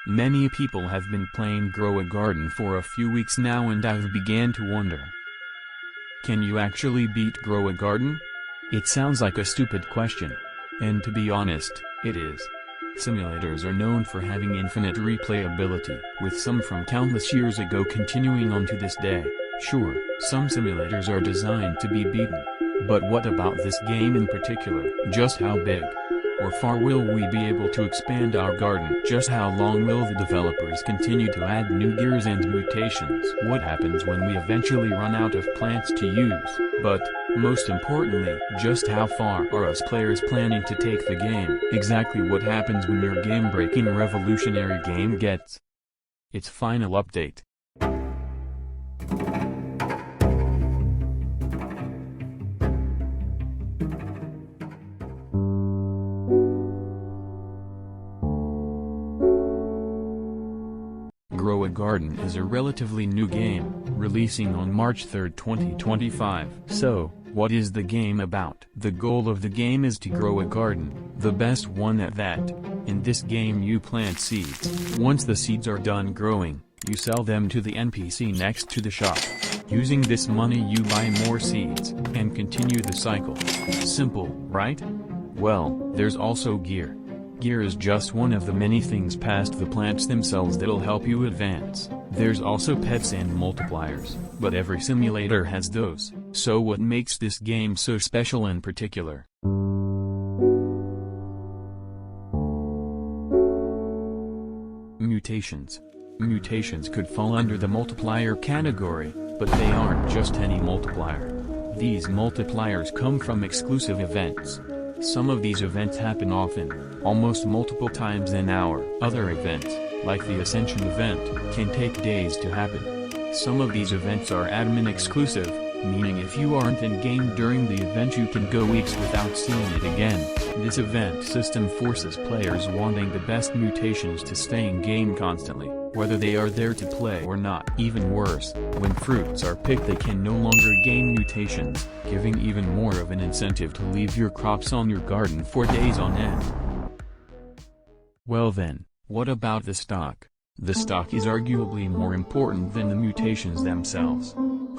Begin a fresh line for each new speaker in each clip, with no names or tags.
Many people have been playing Grow a Garden for a few weeks now, and I've began to wonder. Can you actually beat Grow a Garden? It sounds like a stupid question. And to be honest, it is. Simulators are known for having infinite replayability, with some from countless years ago continuing on to this day. Sure, some simulators are designed to be beaten. But what about this game in particular? Just how big or far will we be able to expand our garden? Just how long will the developers continue to add new gears and mutations? What happens when we eventually run out of plants to use? But, most importantly, just how far are us players planning to take the game? Exactly what happens when your game-breaking revolutionary game gets its final update. Grow a Garden is a relatively new game, releasing on March 3, 2025. So, what is the game about? The goal of the game is to grow a garden, the best one at that. In this game you plant seeds. Once the seeds are done growing, you sell them to the NPC next to the shop. Using this money you buy more seeds, and continue the cycle. Simple, right? Well, there's also gear. Gear is just one of the many things past the plants themselves that'll help you advance. There's also pets and multipliers, but every simulator has those. So what makes this game so special in particular? Mutations. Mutations could fall under the multiplier category, but they aren't just any multiplier. These multipliers come from exclusive events. Some of these events happen often, almost multiple times an hour. Other events, like the Ascension event, can take days to happen. Some of these events are admin exclusive, meaning if you aren't in-game during the event you can go weeks without seeing it again. This event system forces players wanting the best mutations to stay in-game constantly, whether they are there to play or not. Even worse, when fruits are picked they can no longer gain mutations, giving even more of an incentive to leave your crops on your garden for days on end. Well then, what about the stock? The stock is arguably more important than the mutations themselves.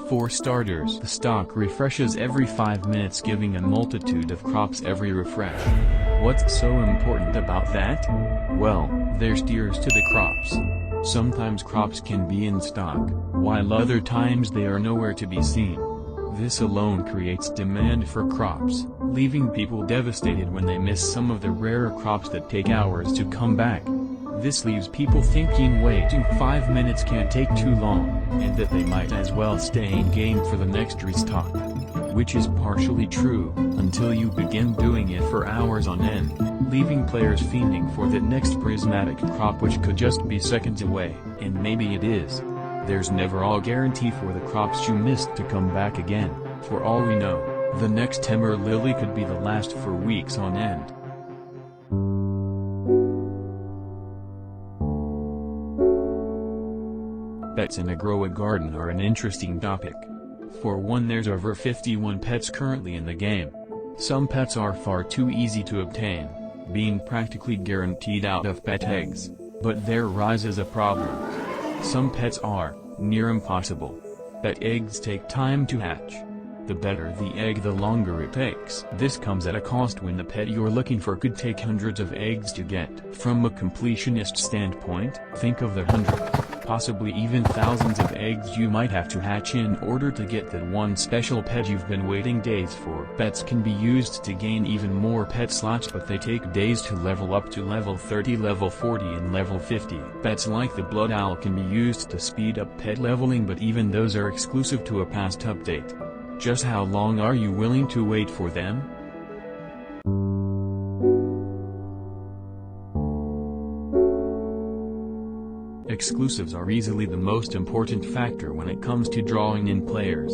For starters, the stock refreshes every 5 minutes, giving a multitude of crops every refresh. What's so important about that? Well, there's tiers to the crops. Sometimes crops can be in stock, while other times they are nowhere to be seen. This alone creates demand for crops, leaving people devastated when they miss some of the rarer crops that take hours to come back. This leaves people thinking waiting 5 minutes can't take too long, and that they might as well stay in-game for the next restock. Which is partially true, until you begin doing it for hours on end, leaving players fiending for that next prismatic crop which could just be seconds away, and maybe it is. There's never a guarantee for the crops you missed to come back again. For all we know, the next Temur Lily could be the last for weeks on end. Pets in a Grow a Garden are an interesting topic. For one, there's over 51 pets currently in the game. Some pets are far too easy to obtain, being practically guaranteed out of pet eggs. But there rises a problem. Some pets are near impossible. Pet eggs take time to hatch. The better the egg, the longer it takes. This comes at a cost when the pet you're looking for could take hundreds of eggs to get. From a completionist standpoint, think of the hundred, possibly even thousands of eggs you might have to hatch in order to get that one special pet you've been waiting days for. Pets can be used to gain even more pet slots, but they take days to level up to level 30, level 40 and level 50. Pets like the blood owl can be used to speed up pet leveling, but even those are exclusive to a past update. Just how long are you willing to wait for them? Exclusives are easily the most important factor when it comes to drawing in players.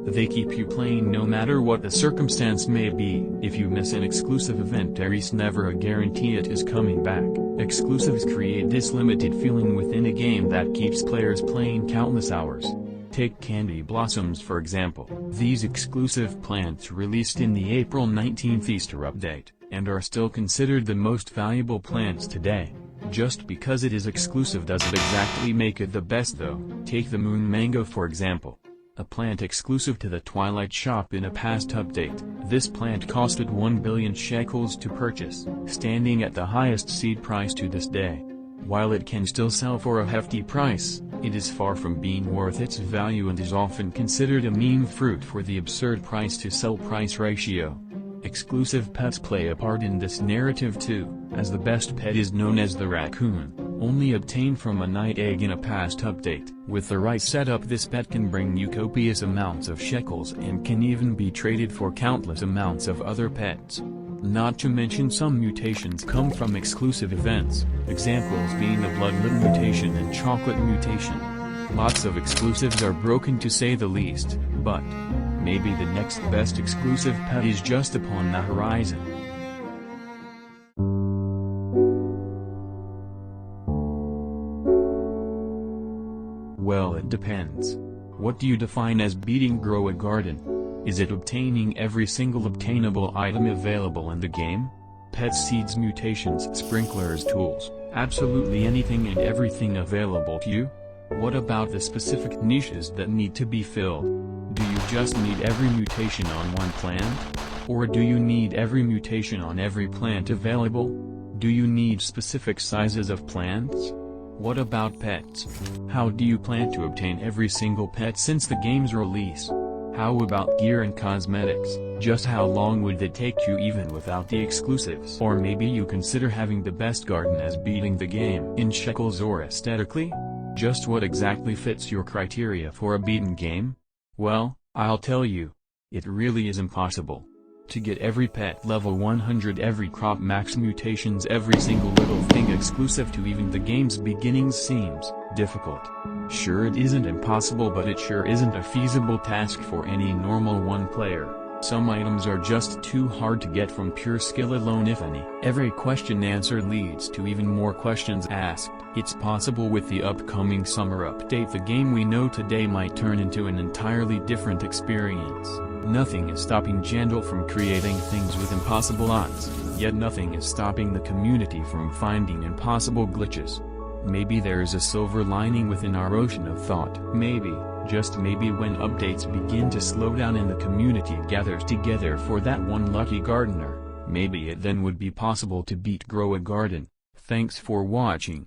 They keep you playing no matter what the circumstance may be. If you miss an exclusive event, there is never a guarantee it is coming back. Exclusives create this limited feeling within a game that keeps players playing countless hours. Take Candy Blossoms for example. These exclusive plants released in the April 19th Easter update, and are still considered the most valuable plants today. Just because it is exclusive doesn't exactly make it the best though. Take the moon mango for example. A plant exclusive to the Twilight shop in a past update. This plant costed 1 billion shekels to purchase, standing at the highest seed price to this day. While it can still sell for a hefty price, it is far from being worth its value and is often considered a meme fruit for the absurd price-to-sell price ratio. Exclusive pets play a part in this narrative too, as the best pet is known as the raccoon, only obtained from a night egg in a past update. With the right setup, this pet can bring you copious amounts of shekels and can even be traded for countless amounts of other pets. Not to mention some mutations come from exclusive events, examples being the bloodlet mutation and chocolate mutation. Lots of exclusives are broken to say the least, but maybe the next best exclusive pet is just upon the horizon. Well, it depends. What do you define as beating Grow a Garden? Is it obtaining every single obtainable item available in the game? Pets, seeds, mutations, sprinklers, tools, absolutely anything and everything available to you? What about the specific niches that need to be filled? Do you just need every mutation on one plant? Or do you need every mutation on every plant available? Do you need specific sizes of plants? What about pets? How do you plan to obtain every single pet since the game's release? How about gear and cosmetics? Just how long would it take you even without the exclusives? Or maybe you consider having the best garden as beating the game in shekels or aesthetically? Just what exactly fits your criteria for a beaten game? Well, I'll tell you. It really is impossible. To get every pet level 100, every crop max mutations, every single little thing exclusive to even the game's beginnings seems difficult. Sure, it isn't impossible, but it sure isn't a feasible task for any normal one player. Some items are just too hard to get from pure skill alone, if any. Every question answered leads to even more questions asked. It's possible with the upcoming summer update the game we know today might turn into an entirely different experience. Nothing is stopping Jandel from creating things with impossible odds, yet nothing is stopping the community from finding impossible glitches. Maybe there is a silver lining within our ocean of thought. Maybe, just maybe, when updates begin to slow down and the community gathers together for that one lucky gardener, maybe it then would be possible to beat Grow a Garden. Thanks for watching.